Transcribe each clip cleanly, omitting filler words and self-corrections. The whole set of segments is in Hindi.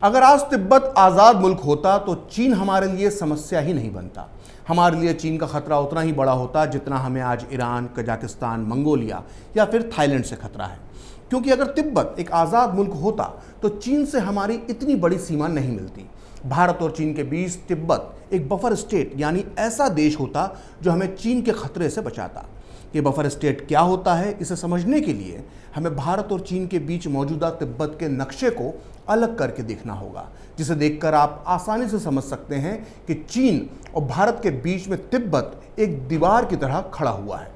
अगर आज तिब्बत आज़ाद मुल्क होता तो चीन हमारे लिए समस्या ही नहीं बनता। हमारे लिए चीन का खतरा उतना ही बड़ा होता जितना हमें आज ईरान, कजाकिस्तान, मंगोलिया या फिर थाईलैंड से खतरा है। क्योंकि अगर तिब्बत एक आज़ाद मुल्क होता तो चीन से हमारी इतनी बड़ी सीमा नहीं मिलती। भारत और चीन के बीच तिब्बत एक बफर स्टेट यानी ऐसा देश होता जो हमें चीन के खतरे से बचाता। ये बफर स्टेट क्या होता है, इसे समझने के लिए हमें भारत और चीन के बीच मौजूदा तिब्बत के नक्शे को अलग करके देखना होगा, जिसे देखकर आप आसानी से समझ सकते हैं कि चीन और भारत के बीच में तिब्बत एक दीवार की तरह खड़ा हुआ है।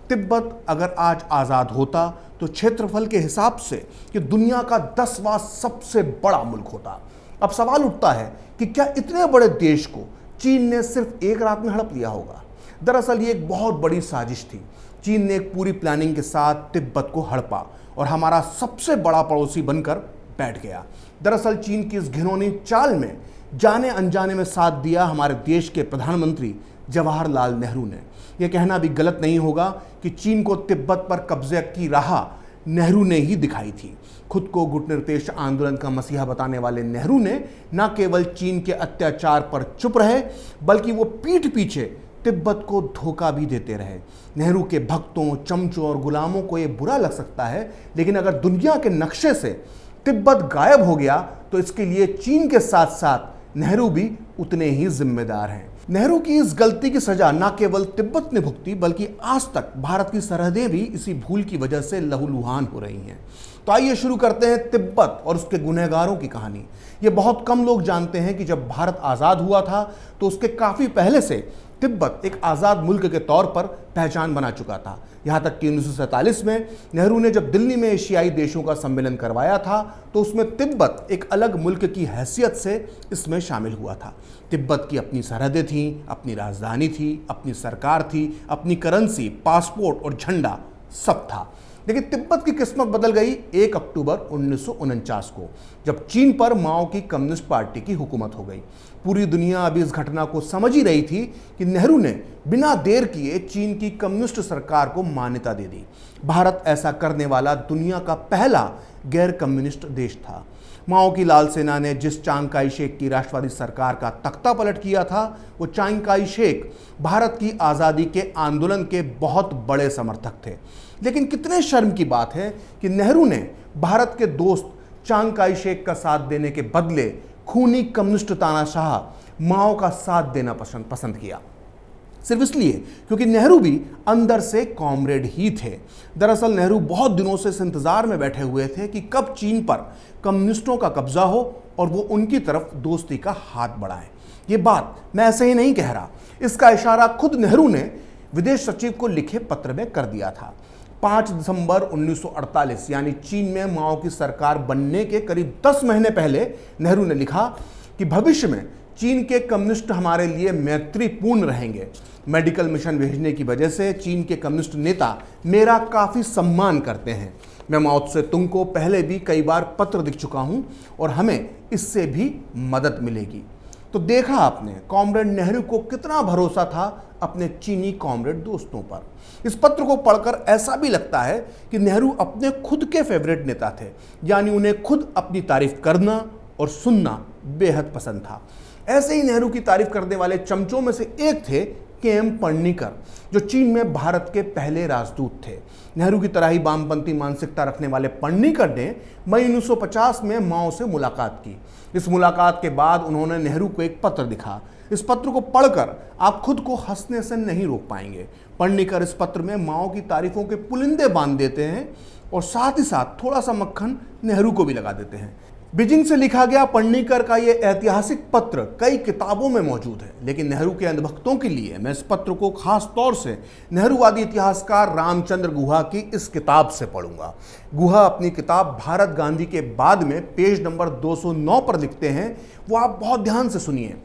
तिब्बत अगर आज आज़ाद होता तो क्षेत्रफल के हिसाब से कि दुनिया का 10वां सबसे बड़ा मुल्क होता। अब सवाल उठता है कि क्या इतने बड़े देश को चीन ने सिर्फ एक रात में हड़प लिया होगा। दरअसल ये एक बहुत बड़ी साजिश थी। चीन ने एक पूरी प्लानिंग के साथ तिब्बत को हड़पा और हमारा सबसे बड़ा पड़ोसी बनकर बैठ गया। दरअसल चीन की इस घिनौनी चाल में जाने अनजाने में साथ दिया हमारे देश के प्रधानमंत्री जवाहरलाल नेहरू ने। यह कहना भी गलत नहीं होगा कि चीन को तिब्बत पर कब्जे की राह नेहरू ने ही दिखाई थी। खुद को गुटनिरपेक्ष आंदोलन का मसीहा बताने वाले नेहरू ने न केवल चीन के अत्याचार पर चुप रहे बल्कि वो पीठ पीछे तिब्बत को धोखा भी देते रहे। नेहरू के भक्तों, चमचों और गुलामों को ये बुरा लग सकता है, लेकिन अगर दुनिया के नक्शे से तिब्बत गायब हो गया तो इसके लिए चीन के साथ साथ नेहरू भी उतने ही जिम्मेदार हैं। नेहरू की इस गलती की सजा न केवल तिब्बत ने भुगती बल्कि आज तक भारत की सरहदें भी इसी भूल की वजह से लहूलुहान हो रही हैं। तो आइए शुरू करते हैं तिब्बत और उसके गुनहगारों की कहानी। ये बहुत कम लोग जानते हैं कि जब भारत आज़ाद हुआ था तो उसके काफ़ी पहले से तिब्बत एक आज़ाद मुल्क के तौर पर पहचान बना चुका था। यहाँ तक कि 1947 में नेहरू ने जब दिल्ली में एशियाई देशों का सम्मेलन करवाया था तो उसमें तिब्बत एक अलग मुल्क की हैसियत से इसमें शामिल हुआ था। तिब्बत की अपनी सरहदें थीं, अपनी राजधानी थी, अपनी सरकार थी, अपनी करेंसी, पासपोर्ट और झंडा सब था। लेकिन तिब्बत की किस्मत बदल गई 1 अक्टूबर 1949 को, जब चीन पर माओ की कम्युनिस्ट पार्टी की हुकूमत हो गई। पूरी दुनिया अभी इस घटना को समझ ही रही थी कि नेहरू ने बिना देर किए चीन की कम्युनिस्ट सरकार को मान्यता दे दी। भारत ऐसा करने वाला दुनिया का पहला गैर कम्युनिस्ट देश था। माओ की लाल सेना ने जिस चांग काई शेक की राष्ट्रवादी सरकार का तख्ता पलट किया था, वो चांग काई शेक भारत की आज़ादी के आंदोलन के बहुत बड़े समर्थक थे। लेकिन कितने शर्म की बात है कि नेहरू ने भारत के दोस्त चांग काई शेक का साथ देने के बदले खूनी कम्युनिस्ट तानाशाह माओ का साथ देना पसंद किया, सिर्फ इसलिए क्योंकि नेहरू भी अंदर से कॉमरेड ही थे। दरअसल नेहरू बहुत दिनों से इस इंतजार में बैठे हुए थे कि कब चीन पर कम्युनिस्टों का कब्जा हो और वो उनकी तरफ दोस्ती का हाथ बढ़ाएं। ये बात मैं ऐसे ही नहीं कह रहा, इसका इशारा खुद नेहरू ने विदेश सचिव को लिखे पत्र में कर दिया था। 5 दिसंबर 1948 यानी चीन में माओ की सरकार बनने के करीब 10 महीने पहले नेहरू ने लिखा कि भविष्य में चीन के कम्युनिस्ट हमारे लिए मैत्रीपूर्ण रहेंगे। मेडिकल मिशन भेजने की वजह से चीन के कम्युनिस्ट नेता मेरा काफ़ी सम्मान करते हैं। मैं माओ त्से तुंग को पहले भी कई बार पत्र लिख चुका हूं और हमें इससे भी मदद मिलेगी। तो देखा आपने कॉमरेड नेहरू को कितना भरोसा था अपने चीनी कॉमरेड दोस्तों पर। इस पत्र को पढ़कर ऐसा भी लगता है कि नेहरू अपने खुद के फेवरेट नेता थे, यानी उन्हें खुद अपनी तारीफ करना और सुनना बेहद पसंद था। ऐसे ही नेहरू की तारीफ करने वाले चमचों में से एक थे के.एम. पन्नीकर, जो चीन में भारत के पहले राजदूत थे। नेहरू की तरह ही वामपंथी मानसिकता रखने वाले पन्नीकर ने मई 1950 में माओ से मुलाकात की। इस मुलाकात के बाद उन्होंने नेहरू को एक पत्र लिखा। इस पत्र को पढ़कर आप खुद को हंसने से नहीं रोक पाएंगे। पन्नीकर इस पत्र में माओ की तारीफों के पुलिंदे बांध देते हैं और साथ ही साथ थोड़ा सा मक्खन नेहरू को भी लगा देते हैं। बीजिंग से लिखा गया पन्नीकर का यह ऐतिहासिक पत्र कई किताबों में मौजूद है, लेकिन नेहरू के अंधभक्तों के लिए मैं इस पत्र को खास तौर से नेहरूवादी इतिहासकार रामचंद्र गुहा की इस किताब से पढ़ूंगा। गुहा अपनी किताब भारत गांधी के बाद में पेज नंबर 209 पर लिखते हैं, वो आप बहुत ध्यान से सुनिए।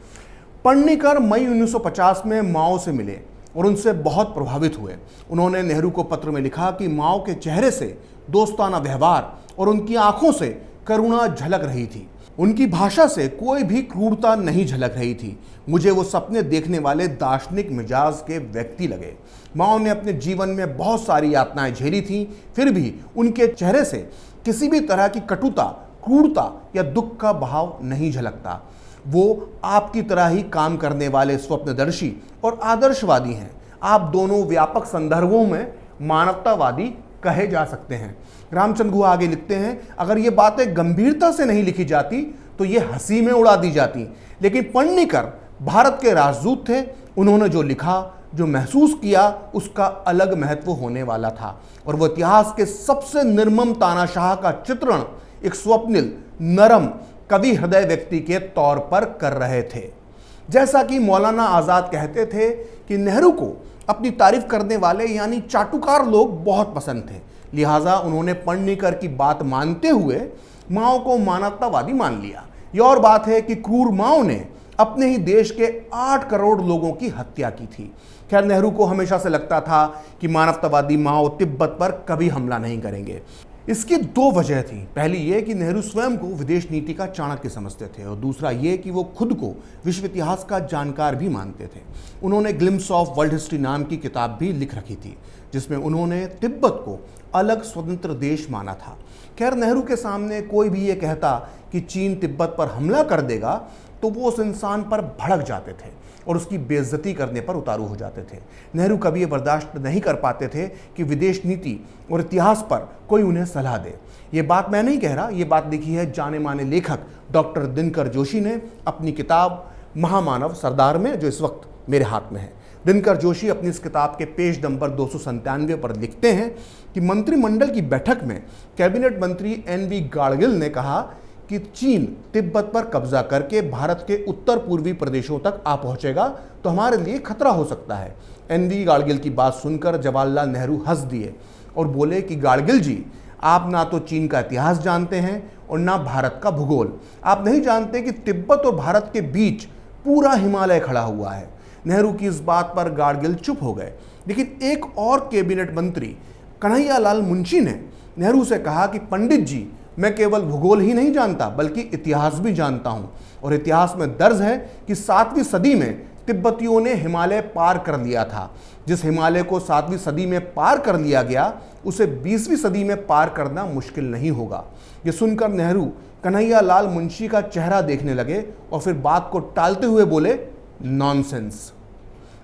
पन्नीकर मई 1950 में माओ से मिले और उनसे बहुत प्रभावित हुए। उन्होंने नेहरू को पत्र में लिखा कि माओ के चेहरे से दोस्ताना व्यवहार और उनकी आंखों से करुणा झलक रही थी। उनकी भाषा से कोई भी क्रूरता नहीं झलक रही थी। मुझे वो सपने देखने वाले दार्शनिक मिजाज के व्यक्ति लगे। माओ ने अपने जीवन में बहुत सारी यातनाएं झेली थीं, फिर भी उनके चेहरे से किसी भी तरह की कटुता क्रूरता या दुख का भाव नहीं झलकता। वो आपकी तरह ही काम करने वाले स्वप्नदर्शी और आदर्शवादी हैं। आप दोनों व्यापक संदर्भों में मानवतावादी कहे जा सकते हैं। रामचंद्र गुहा आगे लिखते हैं, अगर ये बातें गंभीरता से नहीं लिखी जाती तो ये हंसी में उड़ा दी जाती, लेकिन पढ़नीकर भारत के राजदूत थे। उन्होंने जो लिखा, जो महसूस किया, उसका अलग महत्व होने वाला था और वो इतिहास के सबसे निर्मम तानाशाह का चित्रण एक स्वप्निल, नरम, कवि हृदय व्यक्ति के तौर पर कर रहे थे। जैसा कि मौलाना आज़ाद कहते थे कि नेहरू को अपनी तारीफ करने वाले यानी चाटुकार लोग बहुत पसंद थे, लिहाजा उन्होंने पढ़नीकर की बात मानते हुए माओ को मानवतावादी मान लिया। यह और बात है कि क्रूर माओ ने अपने ही देश के 8 करोड़ लोगों की हत्या की थी। खैर, नेहरू को हमेशा से लगता था कि मानवतावादी माओ तिब्बत पर कभी हमला नहीं करेंगे। इसकी 2 वजह थी। पहली ये कि नेहरू स्वयं को विदेश नीति का चाणक्य समझते थे और दूसरा ये कि वो खुद को विश्व इतिहास का जानकार भी मानते थे। उन्होंने ग्लिम्स ऑफ वर्ल्ड हिस्ट्री नाम की किताब भी लिख रखी थी, जिसमें उन्होंने तिब्बत को अलग स्वतंत्र देश माना था। खैर, नेहरू के सामने कोई भी ये कहता कि चीन तिब्बत पर हमला कर देगा तो वो उस इंसान पर भड़क जाते थे और उसकी बेइज्जती करने पर उतारू हो जाते थे। नेहरू कभी ये बर्दाश्त नहीं कर पाते थे कि विदेश नीति और इतिहास पर कोई उन्हें सलाह दे। ये बात मैं नहीं कह रहा, ये बात लिखी है जाने माने लेखक डॉक्टर दिनकर जोशी ने अपनी किताब महामानव सरदार में, जो इस वक्त मेरे हाथ में है। दिनकर जोशी अपनी इस किताब के पेज नंबर 297 पर लिखते हैं कि मंत्रिमंडल की बैठक में कैबिनेट मंत्री NV गाडगिल ने कहा कि चीन तिब्बत पर कब्जा करके भारत के उत्तर पूर्वी प्रदेशों तक आ पहुंचेगा तो हमारे लिए खतरा हो सकता है। NV गाडगिल की बात सुनकर जवाहरलाल नेहरू हंस दिए और बोले कि गाडगिल जी, आप ना तो चीन का इतिहास जानते हैं और ना भारत का भूगोल। आप नहीं जानते कि तिब्बत और भारत के बीच पूरा हिमालय खड़ा हुआ है। नेहरू की इस बात पर गाडगिल चुप हो गए, लेकिन एक और कैबिनेट मंत्री कन्हैयालाल मुंशी ने नेहरू से कहा कि पंडित जी, मैं केवल भूगोल ही नहीं जानता बल्कि इतिहास भी जानता हूं और इतिहास में दर्ज है कि 7वीं सदी में तिब्बतियों ने हिमालय पार कर लिया था। जिस हिमालय को 7वीं सदी में पार कर लिया गया, उसे 20वीं सदी में पार करना मुश्किल नहीं होगा। ये सुनकर नेहरू कन्हैयालाल मुंशी का चेहरा देखने लगे और फिर बात को टालते हुए बोले, नॉनसेंस।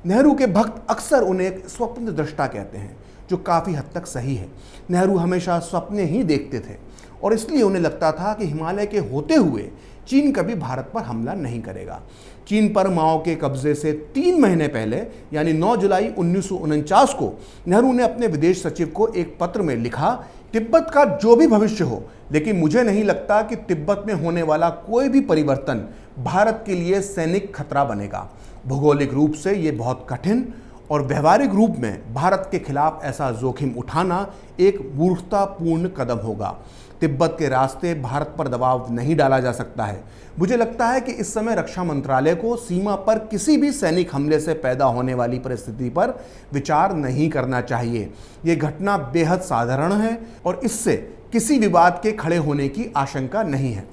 नेहरू के भक्त अक्सर उन्हें एक स्वप्न दृष्टा कहते हैं, जो काफ़ी हद तक सही है। नेहरू हमेशा सपने ही देखते थे और इसलिए उन्हें लगता था कि हिमालय के होते हुए चीन कभी भारत पर हमला नहीं करेगा। चीन पर माओ के कब्जे से 3 महीने पहले यानी 9 जुलाई 1949 को नेहरू ने अपने विदेश सचिव को एक पत्र में लिखा, तिब्बत का जो भी भविष्य हो, लेकिन मुझे नहीं लगता कि तिब्बत में होने वाला कोई भी परिवर्तन भारत के लिए सैनिक खतरा बनेगा। भौगोलिक रूप से ये बहुत कठिन और व्यवहारिक रूप में भारत के खिलाफ ऐसा जोखिम उठाना एक मूर्खतापूर्ण कदम होगा। तिब्बत के रास्ते भारत पर दबाव नहीं डाला जा सकता है। मुझे लगता है कि इस समय रक्षा मंत्रालय को सीमा पर किसी भी सैनिक हमले से पैदा होने वाली परिस्थिति पर विचार नहीं करना चाहिए। ये घटना बेहद साधारण है और इससे किसी विवाद के खड़े होने की आशंका नहीं है।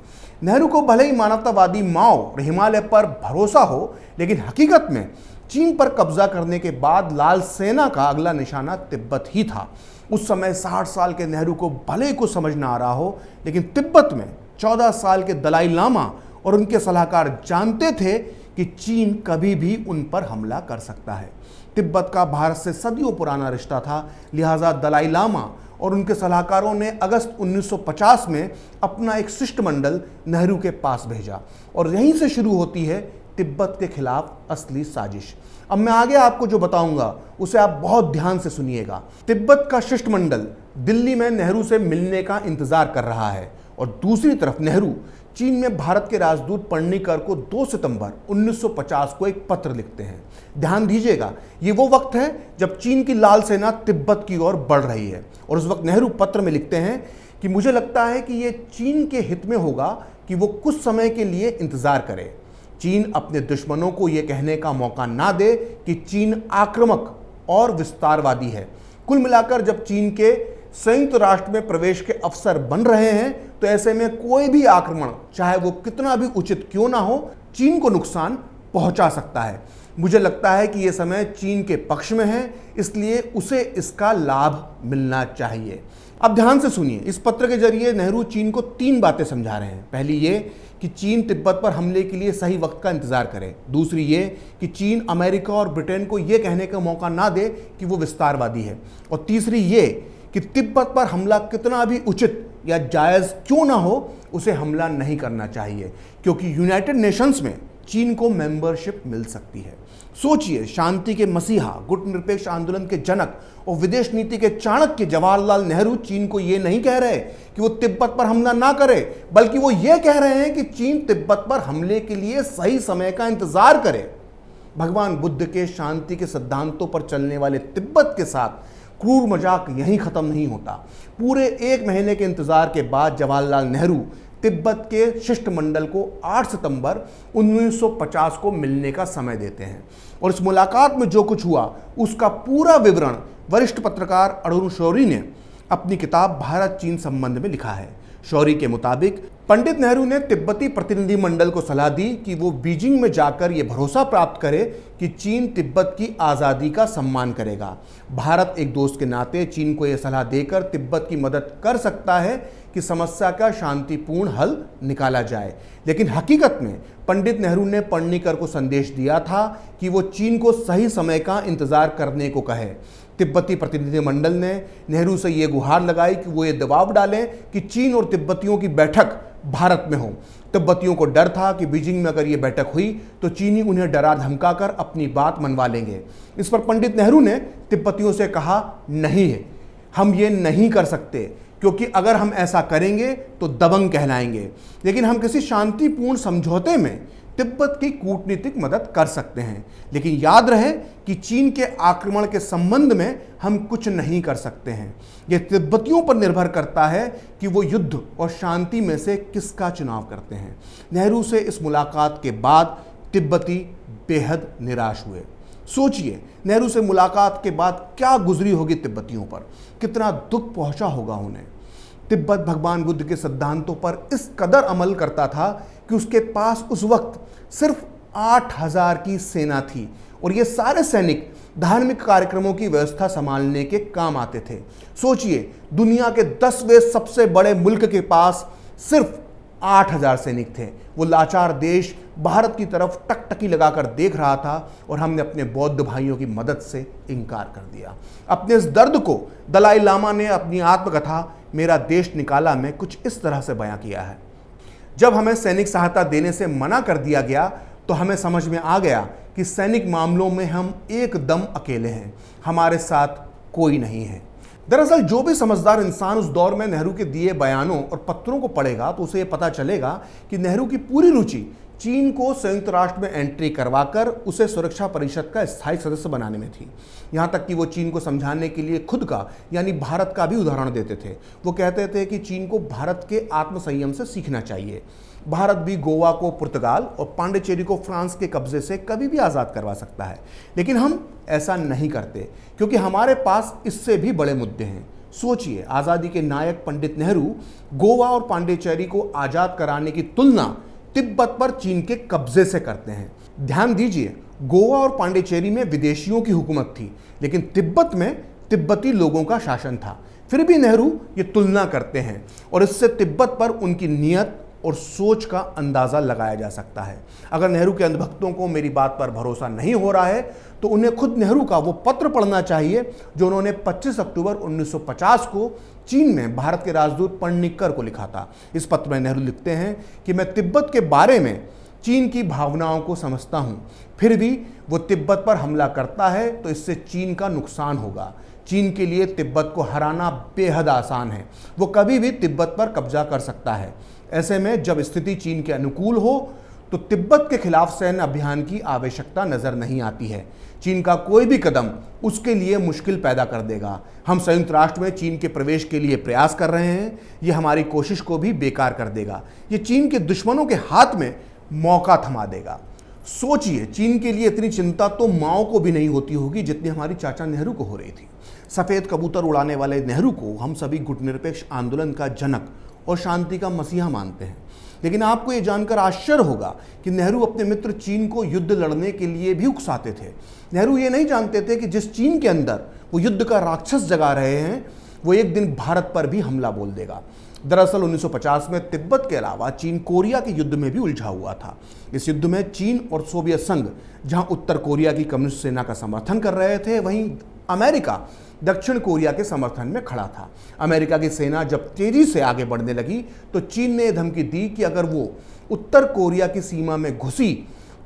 नेहरू को भले ही मानवतावादी माओ और हिमालय पर भरोसा हो, लेकिन हकीकत में चीन पर कब्जा करने के बाद लाल सेना का अगला निशाना तिब्बत ही था। उस समय 60 साल के नेहरू को भले ही कुछ समझ ना आ रहा हो, लेकिन तिब्बत में 14 साल के दलाई लामा और उनके सलाहकार जानते थे कि चीन कभी भी उन पर हमला कर सकता है। तिब्बत का भारत से सदियों पुराना रिश्ता था, लिहाजा दलाई लामा और उनके सलाहकारों ने अगस्त 1950 में अपना एक शिष्टमंडल नेहरू के पास भेजा और यहीं से शुरू होती है तिब्बत के खिलाफ असली साजिश। अब मैं आगे आपको जो बताऊंगा उसे आप बहुत ध्यान से सुनिएगा। तिब्बत का शिष्टमंडल दिल्ली में नेहरू से मिलने का इंतजार कर रहा है और दूसरी तरफ नेहरू चीन में भारत के राजदूत पढ़नीकर को 2 सितंबर 1950 को एक पत्र लिखते हैं। ध्यान दीजिएगा, ये वो वक्त है जब चीन की लाल सेना तिब्बत की ओर बढ़ रही है और उस वक्त नेहरू पत्र में लिखते हैं कि मुझे लगता है कि ये चीन के हित में होगा कि वो कुछ समय के लिए इंतजार करे। चीन अपने दुश्मनों को यह कहने का मौका ना दे कि चीन आक्रामक और विस्तारवादी है। कुल मिलाकर जब चीन के संयुक्त राष्ट्र में प्रवेश के अवसर बन रहे हैं तो ऐसे में कोई भी आक्रमण, चाहे वो कितना भी उचित क्यों ना हो, चीन को नुकसान पहुंचा सकता है। मुझे लगता है कि यह समय चीन के पक्ष में है, इसलिए उसे इसका लाभ मिलना चाहिए। अब ध्यान से सुनिए, इस पत्र के जरिए नेहरू चीन को 3 बातें समझा रहे हैं। पहली ये कि चीन तिब्बत पर हमले के लिए सही वक्त का इंतजार करे। दूसरी ये कि चीन अमेरिका और ब्रिटेन को यह कहने का मौका ना दे कि वो विस्तारवादी है। और तीसरी ये कि तिब्बत पर हमला कितना भी उचित या जायज़ क्यों ना हो, उसे हमला नहीं करना चाहिए, क्योंकि यूनाइटेड नेशंस में चीन को मेंबरशिप मिल सकती है। सोचिए, शांति के मसीहा, गुटनिरपेक्ष आंदोलन के जनक और विदेश नीति के चाणक्य जवाहरलाल नेहरू चीन को ये नहीं कह रहे कि वो तिब्बत पर हमला ना करे, बल्कि वो ये कह रहे हैं कि चीन तिब्बत पर हमले के लिए सही समय का इंतजार करे। भगवान बुद्ध के शांति के सिद्धांतों पर चलने वाले तिब्बत के साथ क्रूर मजाक यहीं खत्म नहीं होता। पूरे 1 महीने के इंतजार के बाद जवाहरलाल नेहरू तिब्बत के शिष्टमंडल को 8 सितंबर 1950 को मिलने का समय देते हैं और इस मुलाकात में जो कुछ हुआ उसका पूरा विवरण वरिष्ठ पत्रकार अरुण शौरी ने अपनी किताब भारत चीन संबंध में लिखा है। शौरी के मुताबिक पंडित नेहरू ने तिब्बती प्रतिनिधिमंडल को सलाह दी कि वो बीजिंग में जाकर ये भरोसा प्राप्त करे कि चीन तिब्बत की आज़ादी का सम्मान करेगा। भारत एक दोस्त के नाते चीन को यह सलाह देकर तिब्बत की मदद कर सकता है कि समस्या का शांतिपूर्ण हल निकाला जाए। लेकिन हकीकत में पंडित नेहरू ने पर्णिकर को संदेश दिया था कि वो चीन को सही समय का इंतजार करने को कहे। तिब्बती प्रतिनिधिमंडल ने नेहरू से ये गुहार लगाई कि वो ये दबाव डालें कि चीन और तिब्बतियों की बैठक भारत में हो। तिब्बतियों को डर था कि बीजिंग में अगर ये बैठक हुई तो चीनी उन्हें डरा धमकाकर अपनी बात मनवा लेंगे। इस पर पंडित नेहरू ने तिब्बतियों से कहा, नहीं है, हम ये नहीं कर सकते, क्योंकि अगर हम ऐसा करेंगे तो दबंग कहलाएंगे। लेकिन हम किसी शांतिपूर्ण समझौते में तिब्बत की कूटनीतिक मदद कर सकते हैं। लेकिन याद रहे कि चीन के आक्रमण के संबंध में हम कुछ नहीं कर सकते हैं। यह तिब्बतियों पर निर्भर करता है कि वो युद्ध और शांति में से किसका चुनाव करते हैं। नेहरू से इस मुलाकात के बाद तिब्बती बेहद निराश हुए। सोचिए, नेहरू से मुलाकात के बाद क्या गुजरी होगी तिब्बतियों पर, कितना दुख पहुंचा होगा उन्हें। तिब्बत भगवान बुद्ध के सिद्धांतों पर इस कदर अमल करता था कि उसके पास उस वक्त सिर्फ 8000 की सेना थी और ये सारे सैनिक धार्मिक कार्यक्रमों की व्यवस्था संभालने के काम आते थे। सोचिए, दुनिया के 10वें सबसे बड़े मुल्क के पास सिर्फ 8000 सैनिक थे। वो लाचार देश भारत की तरफ टकटकी लगाकर देख रहा था और हमने अपने बौद्ध भाइयों की मदद से इनकार कर दिया। अपने इस दर्द को दलाई लामा ने अपनी आत्मकथा मेरा देश निकाला में कुछ इस तरह से बयां किया है। जब हमें सैनिक सहायता देने से मना कर दिया गया तो हमें समझ में आ गया कि सैनिक मामलों में हम एकदम अकेले हैं, हमारे साथ कोई नहीं है। दरअसल जो भी समझदार इंसान उस दौर में नेहरू के दिए बयानों और पत्रों को पढ़ेगा तो उसे यह पता चलेगा कि नेहरू की पूरी रुचि चीन को संयुक्त राष्ट्र में एंट्री करवाकर उसे सुरक्षा परिषद का स्थायी सदस्य बनाने में थी। यहाँ तक कि वो चीन को समझाने के लिए खुद का यानी भारत का भी उदाहरण देते थे। वो कहते थे कि चीन को भारत के आत्मसंयम से सीखना चाहिए। भारत भी गोवा को पुर्तगाल और पांडिचेरी को फ्रांस के कब्जे से कभी भी आज़ाद करवा सकता है, लेकिन हम ऐसा नहीं करते क्योंकि हमारे पास इससे भी बड़े मुद्दे हैं। सोचिए, आज़ादी के नायक पंडित नेहरू गोवा और पांडिचेरी को आज़ाद कराने की तुलना तिब्बत पर चीन के कब्जे से करते हैं। ध्यान दीजिए, गोवा और पांडिचेरी में विदेशियों की हुकूमत थी, लेकिन तिब्बत में तिब्बती लोगों का शासन था। फिर भी नेहरू ये तुलना करते हैं और इससे तिब्बत पर उनकी नीयत और सोच का अंदाज़ा लगाया जा सकता है। अगर नेहरू के अंधभक्तों को मेरी बात पर भरोसा नहीं हो रहा है तो उन्हें खुद नेहरू का वो पत्र पढ़ना चाहिए जो उन्होंने 25 अक्टूबर 1950 को चीन में भारत के राजदूत पर्णिकर को लिखा था। इस पत्र में नेहरू लिखते हैं कि मैं तिब्बत के बारे में चीन की भावनाओं को समझता हूँ, फिर भी वो तिब्बत पर हमला करता है तो इससे चीन का नुकसान होगा। चीन के लिए तिब्बत को हराना बेहद आसान है, वो कभी भी तिब्बत पर कब्जा कर सकता है। ऐसे में जब स्थिति चीन के अनुकूल हो तो तिब्बत के खिलाफ सैन्य अभियान की आवश्यकता नजर नहीं आती है। चीन का कोई भी कदम उसके लिए मुश्किल पैदा कर देगा। हम संयुक्त राष्ट्र में चीन के प्रवेश के लिए प्रयास कर रहे हैं, ये हमारी कोशिश को भी बेकार कर देगा। ये चीन के दुश्मनों के हाथ में मौका थमा देगा। सोचिए, चीन के लिए इतनी चिंता तो माओ को भी नहीं होती होगी जितनी हमारी चाचा नेहरू को हो रही थी। सफ़ेद कबूतर उड़ाने वाले नेहरू को हम सभी गुटनिरपेक्ष आंदोलन का जनक और शांति का मसीहा मानते हैं। लेकिन आपको ये जानकर आश्चर्य होगा कि नेहरू अपने मित्र चीन को युद्ध लड़ने के लिए भी उकसाते थे। नेहरू ये नहीं जानते थे कि जिस चीन के अंदर वो युद्ध का राक्षस जगा रहे हैं, वो एक दिन भारत पर भी हमला बोल देगा। दरअसल 1950 में तिब्बत के अलावा चीन कोरिया के युद्ध में भी उलझा हुआ था। इस युद्ध में चीन और सोवियत संघ जहां उत्तर कोरिया की कम्युनिस्ट सेना का समर्थन कर रहे थे, वहीं अमेरिका दक्षिण कोरिया के समर्थन में खड़ा था। अमेरिका की सेना जब तेजी से आगे बढ़ने लगी तो चीन ने धमकी दी कि अगर वो उत्तर कोरिया की सीमा में घुसी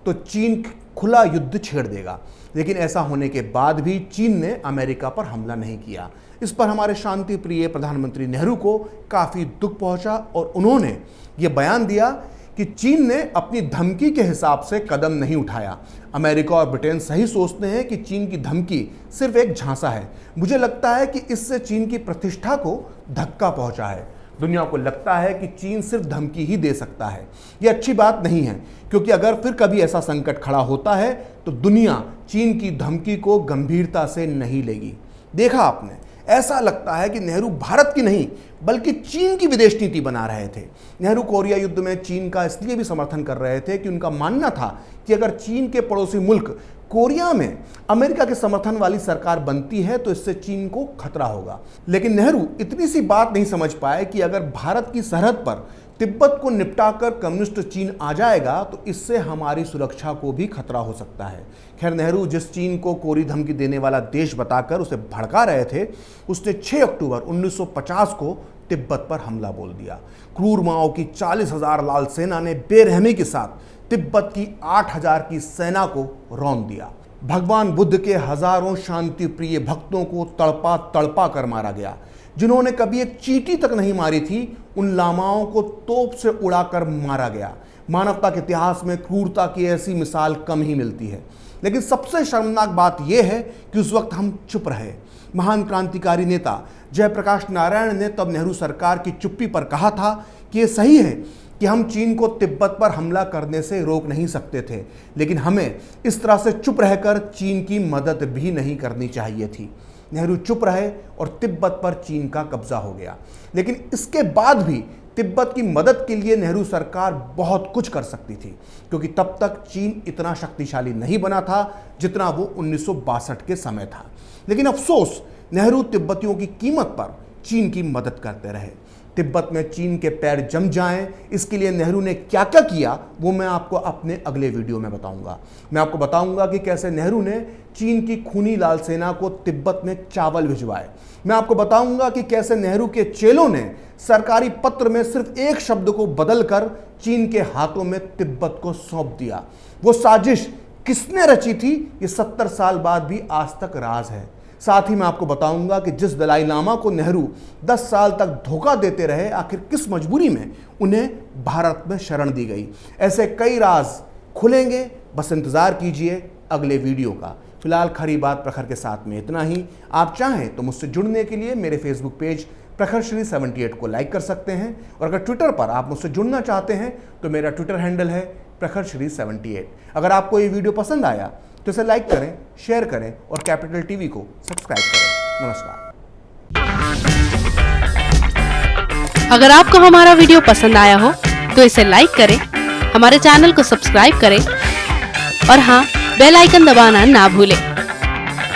तो चीन खुला युद्ध छेड़ देगा। लेकिन ऐसा होने के बाद भी चीन ने अमेरिका पर हमला नहीं किया। इस पर हमारे शांति प्रिय प्रधानमंत्री नेहरू को काफ़ी दुख पहुंचा और उन्होंने ये बयान दिया कि चीन ने अपनी धमकी के हिसाब से कदम नहीं उठाया। अमेरिका और ब्रिटेन सही सोचते हैं कि चीन की धमकी सिर्फ एक झांसा है। मुझे लगता है कि इससे चीन की प्रतिष्ठा को धक्का पहुंचा है। दुनिया को लगता है कि चीन सिर्फ धमकी ही दे सकता है। ये अच्छी बात नहीं है, क्योंकि अगर फिर कभी ऐसा संकट खड़ा होता है तो दुनिया चीन की धमकी को गंभीरता से नहीं लेगी। देखा आपने, ऐसा लगता है कि नेहरू भारत की नहीं बल्कि चीन की विदेश नीति बना रहे थे। नेहरू कोरिया युद्ध में चीन का इसलिए भी समर्थन कर रहे थे कि उनका मानना था कि अगर चीन के पड़ोसी मुल्क कोरिया में अमेरिका के समर्थन वाली सरकार बनती है तो इससे चीन को खतरा होगा। लेकिन नेहरू इतनी सी बात नहीं समझ पाए कि अगर भारत की सरहद पर तिब्बत को निपटाकर कम्युनिस्ट चीन आ जाएगा तो इससे हमारी सुरक्षा को भी खतरा हो सकता है। खैर, नेहरू जिस चीन को कोरी धमकी देने वाला देश बताकर उसे भड़का रहे थे, उसने 6 अक्टूबर 1950 को तिब्बत पर हमला बोल दिया। क्रूर माओ की 40,000 लाल सेना ने बेरहमी के साथ तिब्बत की 8,000 की सेना को रौंद दिया। भगवान बुद्ध के हजारों शांति प्रिय भक्तों को तड़पा तड़पा कर मारा गया। जिन्होंने कभी एक चींटी तक नहीं मारी थी, उन लामाओं को तोप से उड़ाकर मारा गया। मानवता के इतिहास में क्रूरता की ऐसी मिसाल कम ही मिलती है। लेकिन सबसे शर्मनाक बात यह है कि उस वक्त हम चुप रहे। महान क्रांतिकारी नेता जयप्रकाश नारायण ने तब नेहरू सरकार की चुप्पी पर कहा था कि यह सही है कि हम चीन को तिब्बत पर हमला करने से रोक नहीं सकते थे, लेकिन हमें इस तरह से चुप रहकर चीन की मदद भी नहीं करनी चाहिए थी। नेहरू चुप रहे और तिब्बत पर चीन का कब्जा हो गया। लेकिन इसके बाद भी तिब्बत की मदद के लिए नेहरू सरकार बहुत कुछ कर सकती थी, क्योंकि तब तक चीन इतना शक्तिशाली नहीं बना था जितना वो 1962 के समय था। लेकिन अफसोस, नेहरू तिब्बतियों की कीमत पर चीन की मदद करते रहे। तिब्बत में चीन के पैर जम जाएं, इसके लिए नेहरू ने क्या क्या किया वो मैं आपको अपने अगले वीडियो में बताऊंगा। मैं आपको बताऊंगा कि कैसे नेहरू ने चीन की खूनी लाल सेना को तिब्बत में चावल भिजवाए। मैं आपको बताऊंगा कि कैसे नेहरू के चेलों ने सरकारी पत्र में सिर्फ एक शब्द को बदलकर चीन के हाथों में तिब्बत को सौंप दिया। वो साजिश किसने रची थी, ये 70 साल बाद भी आज तक राज है। साथ ही मैं आपको बताऊंगा कि जिस दलाई लामा को नेहरू 10 साल तक धोखा देते रहे, आखिर किस मजबूरी में उन्हें भारत में शरण दी गई। ऐसे कई राज खुलेंगे, बस इंतजार कीजिए अगले वीडियो का। फिलहाल खरी बात प्रखर के साथ में इतना ही। आप चाहें तो मुझसे जुड़ने के लिए मेरे फेसबुक पेज प्रखरश्री 78 को लाइक कर सकते हैं, और अगर ट्विटर पर आप मुझसे जुड़ना चाहते हैं तो मेरा ट्विटर हैंडल है प्रखरश्री 78। अगर आपको ये वीडियो पसंद आया तो इसे लाइक करें, शेयर करें और कैपिटल टीवी को सब्सक्राइब करें। नमस्कार। अगर आपको हमारा वीडियो पसंद आया हो तो इसे लाइक करें, हमारे चैनल को सब्सक्राइब करें और हाँ, बेल आइकन दबाना ना भूलें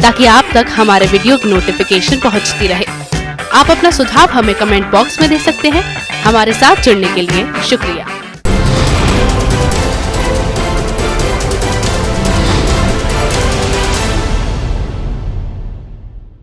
ताकि आप तक हमारे वीडियो की नोटिफिकेशन पहुंचती रहे। आप अपना सुझाव हमें कमेंट बॉक्स में दे सकते हैं। हमारे साथ जुड़ने के लिए शुक्रिया।